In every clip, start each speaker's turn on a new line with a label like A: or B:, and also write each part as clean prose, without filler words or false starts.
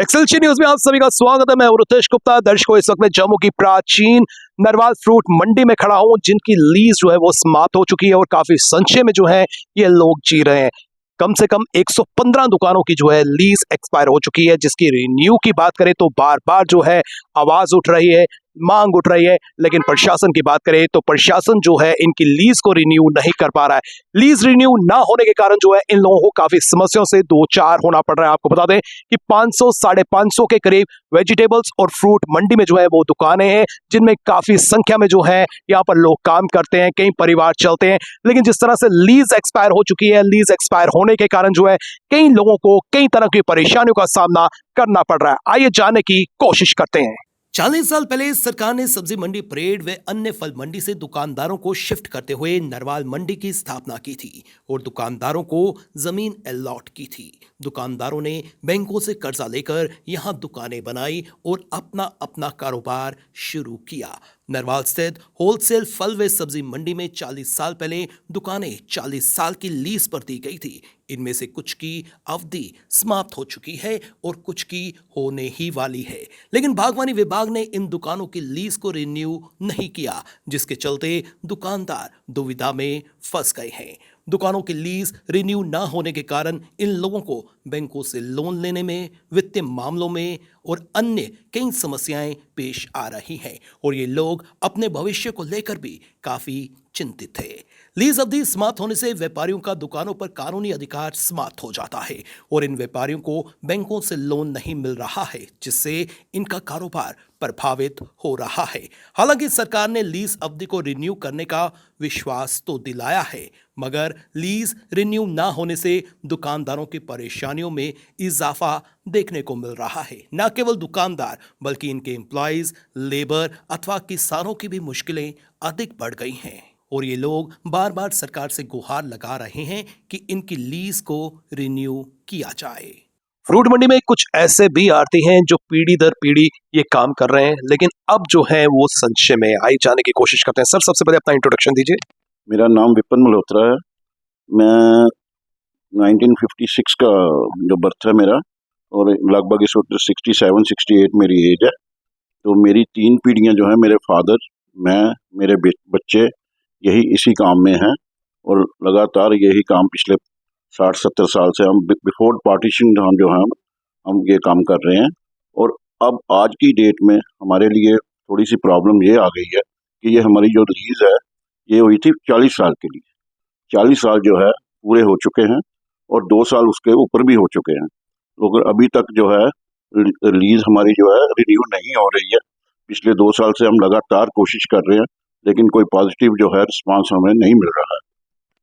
A: एक्सएलसी news में आप सभी का स्वागत है। मैं रुतेश गुप्ता। दर्शकों, इस वक्त मैं जम्मू की प्राचीन नरवाल फ्रूट मंडी में खड़ा हूं, जिनकी लीज जो है वो समाप्त हो चुकी है और काफी संशय में जो है ये लोग जी रहे हैं। कम से कम 115 दुकानों की जो है लीज एक्सपायर हो चुकी है, जिसकी रिन्यू की बात करें तो बार बार जो है आवाज उठ रही है, मांग उठ रही है, लेकिन प्रशासन की बात करें तो प्रशासन जो है इनकी लीज को रिन्यू नहीं कर पा रहा है। लीज रिन्यू ना होने के कारण जो है इन लोगों को काफी समस्याओं से दो चार होना पड़ रहा है। आपको बता दें कि 500 550 के करीब वेजिटेबल्स और फ्रूट मंडी में जो है वो दुकानें हैं, जिनमें काफी संख्या में जो है यहाँ पर लोग काम करते हैं, कई परिवार चलते हैं। लेकिन जिस तरह से लीज एक्सपायर हो चुकी है, लीज एक्सपायर होने के कारण जो है कई लोगों को कई तरह की परेशानियों का सामना करना पड़ रहा है। आइए जानने की कोशिश करते हैं।
B: 40 साल पहले सरकार ने सब्जी मंडी परेड व अन्य फल मंडी से दुकानदारों को शिफ्ट करते हुए नरवाल मंडी की स्थापना की थी और दुकानदारों को जमीन अलॉट की थी। दुकानदारों ने बैंकों से कर्जा लेकर यहां दुकानें बनाई और अपना अपना कारोबार शुरू किया। नरवाल स्थित होलसेल फल व सब्जी मंडी में 40 साल पहले दुकानें 40 साल की लीज पर दी गई थी। इनमें से कुछ की अवधि समाप्त हो चुकी है और कुछ की होने ही वाली है, लेकिन बागवानी विभाग ने इन दुकानों की लीज को रिन्यू नहीं किया, जिसके चलते दुकानदार दुविधा में फंस गए हैं। दुकानों की लीज रिन्यू ना होने के कारण इन लोगों को बैंकों से लोन लेने में, वित्तीय मामलों में और अन्य कई समस्याएं पेश आ रही हैं और ये लोग अपने भविष्य को लेकर भी काफी चिंतित थे। लीज अवधि समाप्त होने से व्यापारियों का दुकानों पर कानूनी अधिकार समाप्त हो जाता है और इन व्यापारियों को बैंकों से लोन नहीं मिल रहा है, जिससे इनका कारोबार प्रभावित हो रहा है। हालांकि सरकार ने लीज अवधि को रिन्यू करने का विश्वास तो दिलाया है, मगर लीज रिन्यू ना होने से दुकानदारों की परेशानियों में इजाफा देखने को मिल रहा है। न केवल दुकानदार बल्कि इनके एम्प्लॉइज, लेबर अथवा किसानों की भी मुश्किलें अधिक बढ़ गई हैं और ये लोग बार बार सरकार से गुहार लगा रहे हैं कि इनकी लीज को रिन्यू किया जाए।
A: फ्रूट मंडी में कुछ ऐसे भी आरती हैं जो पीढ़ी दर पीढ़ी ये काम कर रहे हैं, लेकिन अब जो है वो संशय में आई जाने की कोशिश करते हैं। सर, सबसे पहले अपना इंट्रोडक्शन दीजिए।
C: मेरा नाम विपिन मल्होत्रा है। मैं 1956 का जो बर्थ है मेरा, और लगभग इस वक्त 67-68 मेरी एज है। तो मेरी 3 पीढ़ियां जो है, मेरे फादर, मैं, मेरे बच्चे यही इसी काम में हैं और लगातार यही काम पिछले 60-70 साल से हम बिफोर पार्टीशन हम जो हैं हम ये काम कर रहे हैं। और अब आज की डेट में हमारे लिए थोड़ी सी प्रॉब्लम ये आ गई है कि ये हमारी जो लीज है ये हुई थी 40 साल के लिए। 40 साल जो है पूरे हो चुके हैं और 2 साल उसके ऊपर भी हो चुके हैं, लेकिन अभी तक जो है लीज हमारी जो है रिन्यू नहीं हो रही है। पिछले 2 साल से हम लगातार कोशिश कर रहे हैं, लेकिन कोई पॉजिटिव जो है रिस्पांस हमें नहीं मिल रहा है।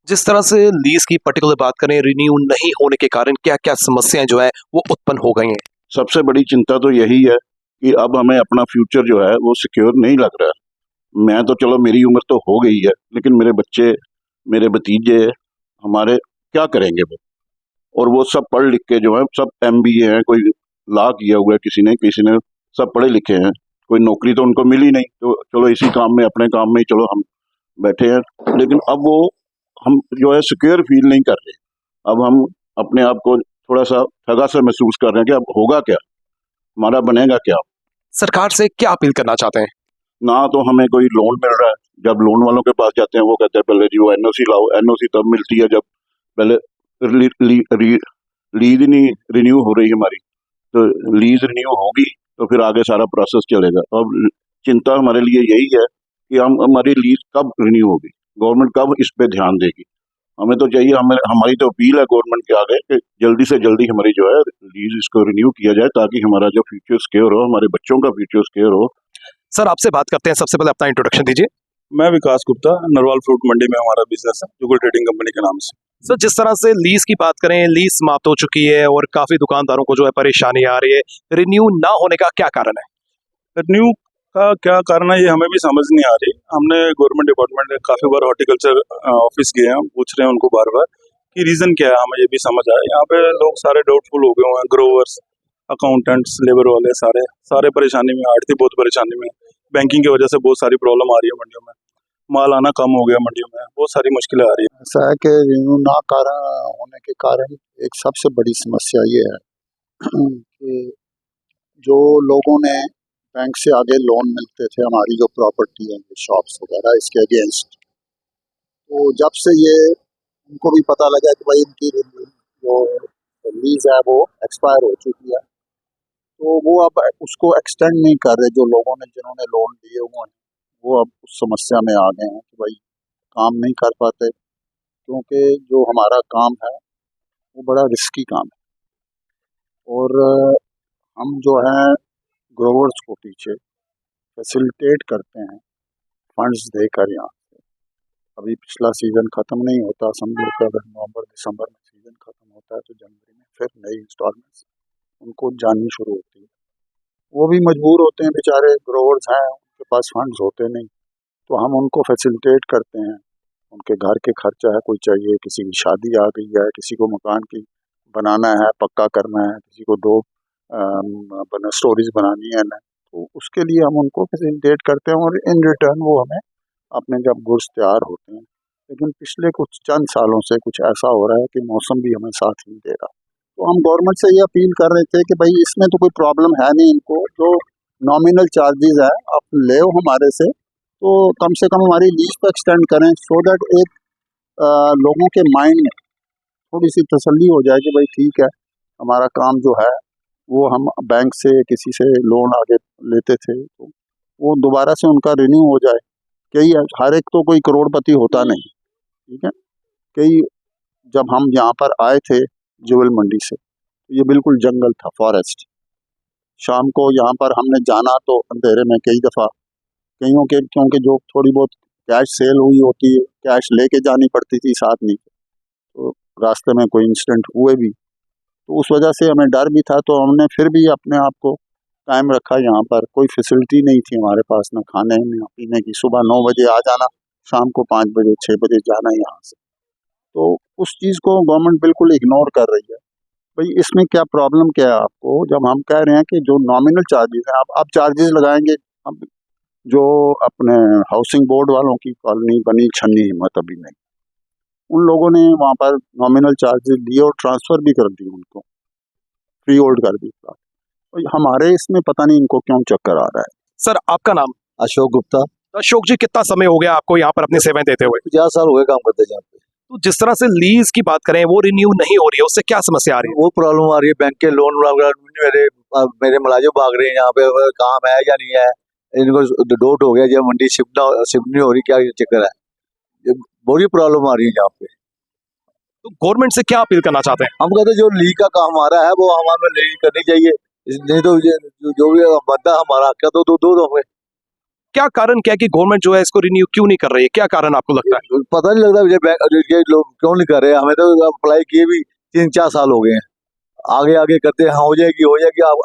A: जिस तरह से लीज की पर्टिकुलर बात करें, रिन्यू नहीं होने के कारण क्या क्या समस्याएं जो है वो उत्पन्न हो गई हैं।
C: सबसे बड़ी चिंता तो यही है कि अब हमें अपना फ्यूचर जो है वो सिक्योर नहीं लग रहा है। मैं तो चलो मेरी उम्र तो हो गई है, लेकिन मेरे बच्चे, मेरे भतीजे हमारे क्या करेंगे वो? और वो सब पढ़ लिख के जो है सब MBA हैं, कोई लॉ किया हुआ है, किसी ने सब पढ़े लिखे हैं, कोई नौकरी तो उनको मिली नहीं, तो चलो इसी काम में, अपने काम में ही चलो हम बैठे हैं। लेकिन अब वो हम जो है सिक्योर फील नहीं कर रहे। अब हम अपने आप को थोड़ा सा ठगा सा महसूस कर रहे हैं कि अब होगा क्या, हमारा बनेगा क्या।
A: सरकार से क्या अपील करना चाहते हैं?
C: ना तो हमें कोई लोन मिल रहा है। जब लोन वालों के पास जाते हैं वो कहते हैं पहले जी वो NOC लाओ। NOC तब मिलती है जब पहले लीज नहीं रिन्यू हो रही हमारी। तो लीज रिन्यू होगी तो फिर आगे सारा प्रोसेस चलेगा। अब चिंता हमारे लिए यही है कि हमारी लीज कब रिन्यू होगी, गवर्नमेंट कब इस पे ध्यान देगी। हमें तो चाहिए, हमारी तो अपील है गवर्नमेंट के आगे कि जल्दी से जल्दी हमारी जो है लीज इसको रिन्यू किया जाए, ताकि हमारा जो फ्यूचर सिक्योर हो, हमारे बच्चों का फ्यूचर सिक्योर हो।
A: सर, आपसे बात करते हैं। सबसे पहले अपना इंट्रोडक्शन दीजिए।
D: मैं विकास गुप्ता, नरवाल फ्रूट मंडी में हमारा बिजनेस है, जुगल ट्रेडिंग कंपनी के नाम से।
A: सर, जिस तरह से लीज की बात करें, लीज समाप्त हो चुकी है और काफी दुकानदारों को जो है परेशानी आ रही है, रिन्यू ना होने का क्या कारण है?
D: रिन्यू का क्या कारण है ये हमें भी समझ नहीं आ रही। हमने गवर्नमेंट डिपार्टमेंट में काफी बार हॉर्टिकल्चर ऑफिस गए हैं, पूछ रहे हैं उनको बार बार कि रीजन क्या है, हमें ये भी समझ आया। यहाँ पे लोग सारे डाउटफुल हो गए हुए हैं, ग्रोवर्स, अकाउंटेंट्स, लेबर वाले सारे परेशानी में, आड़ती बहुत परेशानी में, बैंकिंग की वजह से बहुत सारी प्रॉब्लम आ रही है मंडियों में, माल आना कम हो गया मंडियों में, बहुत सारी मुश्किलें आ रही है।
E: ऐसा है कि रिन्यू ना होने के कारण एक सबसे बड़ी समस्या ये है कि जो लोगों ने बैंक से आगे लोन मिलते थे हमारी जो प्रॉपर्टी है शॉप्स वगैरह इसके अगेंस्ट, तो जब से ये उनको भी पता लगा कि भाई इनकी जो लीज है वो एक्सपायर हो चुकी है, तो वो अब उसको एक्सटेंड नहीं कर रहे। जो लोगों ने जिन्होंने लोन लिए हुए हैं वो अब उस समस्या में आ गए हैं कि भाई काम नहीं कर पाते, क्योंकि जो हमारा काम है वो बड़ा रिस्की काम है। और हम जो है ग्रोवर्स को पीछे फैसिलिटेट करते हैं फंड्स देकर। यहाँ अभी पिछला सीज़न ख़त्म नहीं होता, समझो कि अगर नवंबर दिसंबर में सीज़न ख़त्म होता है तो जनवरी में फिर नई इंस्टॉलमेंट्स उनको जाननी शुरू होती है। वो भी मजबूर होते हैं बेचारे, ग्रोवर्स हैं, उनके पास फंड्स होते नहीं, तो हम उनको फैसिलिटेट करते हैं। उनके घर के खर्चा है, कोई चाहिए, किसी की शादी आ गई है, किसी को मकान की बनाना है, पक्का करना है, किसी को 2 स्टोरीज बनानी है ना, तो उसके लिए हम उनको फैसिलिटेट करते हैं और इन रिटर्न वो हमें अपने जब गुड्स तैयार होते हैं। लेकिन पिछले कुछ चंद सालों से कुछ ऐसा हो रहा है कि मौसम भी हमें साथ नहीं दे रहा, तो हम गवर्नमेंट से ये अपील कर रहे थे कि भाई इसमें तो कोई प्रॉब्लम है नहीं, इनको जो नॉमिनल चार्जेस है आप ले हमारे से, तो कम से कम हमारी लीज पे एक्सटेंड करें, सो दैट एक लोगों के माइंड में थोड़ी सी तसल्ली हो जाए कि भाई ठीक है, हमारा काम जो है वो हम बैंक से किसी से लोन आगे लेते थे तो वो दोबारा से उनका रिन्यू हो जाए। कई हर एक तो कोई करोड़पति होता नहीं, ठीक है। कई जब हम यहाँ पर आए थे ज्वेल मंडी से, तो ये बिल्कुल जंगल था, फॉरेस्ट। शाम को यहाँ पर हमने जाना तो अंधेरे में कई दफ़ा कईयों के, क्योंकि जो थोड़ी बहुत कैश सेल हुई होती है, कैश लेके जानी पड़ती थी साथ नहीं, तो रास्ते में कोई इंसिडेंट हुए भी, तो उस वजह से हमें डर भी था, तो हमने फिर भी अपने आप को कायम रखा। यहाँ पर कोई फैसिलिटी नहीं थी हमारे पास, न खाने न पीने की। सुबह 9 बजे आ जाना, शाम को 5 बजे 6 बजे जाना यहाँ से, तो उस चीज़ को गवर्नमेंट बिल्कुल इग्नोर कर रही है। भाई इसमें क्या प्रॉब्लम क्या है आपको, जब हम कह रहे हैं कि जो नॉमिनल चार्जेस हैं आप चार्जेस लगाएंगे। अब जो अपने हाउसिंग बोर्ड वालों की कॉलोनी बनी छन्नी हिम्मत अभी नहीं, उन लोगों ने वहाँ पर नॉमिनल चार्जेस लिए और ट्रांसफ़र भी कर दिए, उनको फ्री होल्ड कर दी। तो हमारे इसमें पता नहीं इनको क्यों चक्कर आ रहा है।
A: सर आपका नाम?
F: अशोक गुप्ता।
A: अशोक जी, कितना समय हो गया आपको यहाँ पर अपनी सेवाएं देते हुए?
F: 50 साल हो गए काम करते यहाँ पे।
A: तो जिस तरह से लीज की बात करें वो रिन्यू नहीं हो रही है, उससे क्या समस्या आ रही है?
F: वो प्रॉब्लम आ रही है, बैंक के लोन मेरे मुलाजिम भाग रहे हैं यहाँ पे, काम है या नहीं है, इनको डोट हो गया, जब मंडी शिफ्ट नहीं हो रही, क्या चक्कर है, ये बड़ी प्रॉब्लम आ रही है यहाँ पे।
A: तो गवर्नमेंट से क्या अपील करना चाहते हैं?
F: हम कहते हैं जो लीग का काम हमारा है वो हमारे लीग करनी चाहिए, नहीं तो जो भी बनता है हमारा क्या तो दो हमें।
A: क्या कारण क्या है कि गवर्नमेंट जो है इसको रिन्यू क्यों नहीं कर रही है? क्या कारण आपको लगता है?
F: पता नहीं लगता ये लोग क्यों नहीं कर रहे। हमें तो अप्लाई किए भी 3-4 साल हो गए हैं, आगे करते हैं, हाँ हो जाएगी,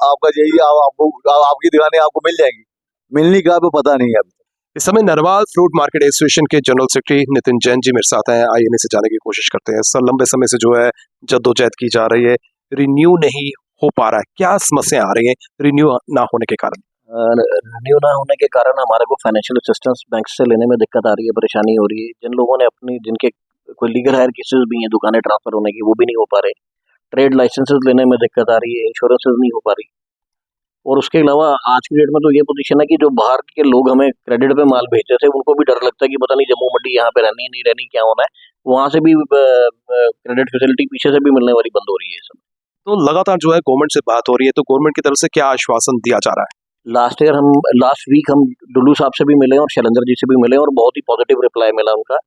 F: आपका चाहिए, आपको आपकी दुकानें आपको मिल जाएंगी, मिलने का भी पता नहीं है अभी।
A: इस समय नरवाल फ्रूट मार्केट एसोसिएशन के जनरल सेक्रेटरी नितिन जैन जी मेरे साथ हैं। आइए इनसे जाने की कोशिश करते हैं। सर, लंबे समय से जो है जद्दोजहद की जा रही है, रिन्यू नहीं हो पा रहा है, क्या समस्या आ रही है रिन्यू ना होने के कारण?
G: रिन्यू ना होने के कारण हमारे को फाइनेंशियल असिस्टेंस बैंक से लेने में दिक्कत आ रही है, परेशानी हो रही है। जिन लोगों ने जिनके कोई लीगल हायर केसेस भी हैं, दुकानें ट्रांसफर होने की, वो भी नहीं हो पा रहे। ट्रेड लाइसेंसेस लेने में दिक्कत आ रही है, इंश्योरेंसेस नहीं हो पा रही। और उसके अलावा आज की डेट में तो ये पोजीशन है कि जो बाहर के लोग हमें क्रेडिट पे माल भेजते थे, उनको भी डर लगता है कि पता नहीं जम्मू मंडी यहाँ पे रहनी है नहीं रहनी, क्या होना है। वहां से भी क्रेडिट फैसिलिटी पीछे से भी मिलने वाली बंद हो रही है।
A: तो लगातार जो है गवर्नमेंट से बात हो रही है, तो गवर्नमेंट की तरफ से क्या आश्वासन दिया जा रहा है?
G: लास्ट वीक हम डुल्लू साहब से भी मिले और शैलेंद्र जी से भी मिले और बहुत ही पॉजिटिव रिप्लाई मिला उनका।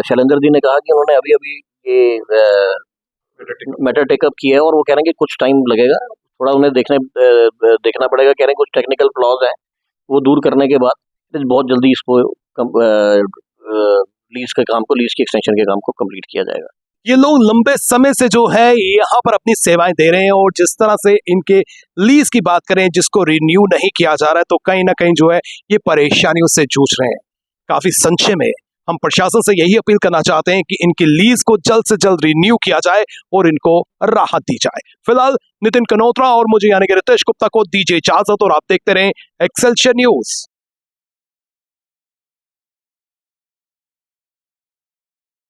G: शैलेंद्र जी ने कहा कि उन्होंने अभी ये मैटर टेकअप किया है और वो कह रहे हैं कि कुछ टाइम लगेगा, थोड़ा उन्हें देखना पड़ेगा। कह रहे हैं कुछ टेक्निकल फ्लॉज हैं, वो दूर करने के बाद बहुत जल्दी इसको लीज की एक्सटेंशन के काम को कंप्लीट किया जाएगा।
A: ये लोग लंबे समय से जो है यहाँ पर अपनी सेवाएं दे रहे हैं और जिस तरह से इनके लीज की बात करें जिसको रिन्यू नहीं किया जा रहा है, तो कहीं ना कहीं जो है ये परेशानियों से जूझ रहे हैं। काफी संशय में हम प्रशासन से यही अपील करना चाहते हैं कि इनकी लीज को जल्द से जल्द रिन्यू किया जाए और इनको राहत दी जाए। फिलहाल नितिन कनोत्रा और मुझे यानी कि रितेश गुप्ता को दीजिए इजाजत और आप देखते रहें एक्सेलशियर न्यूज।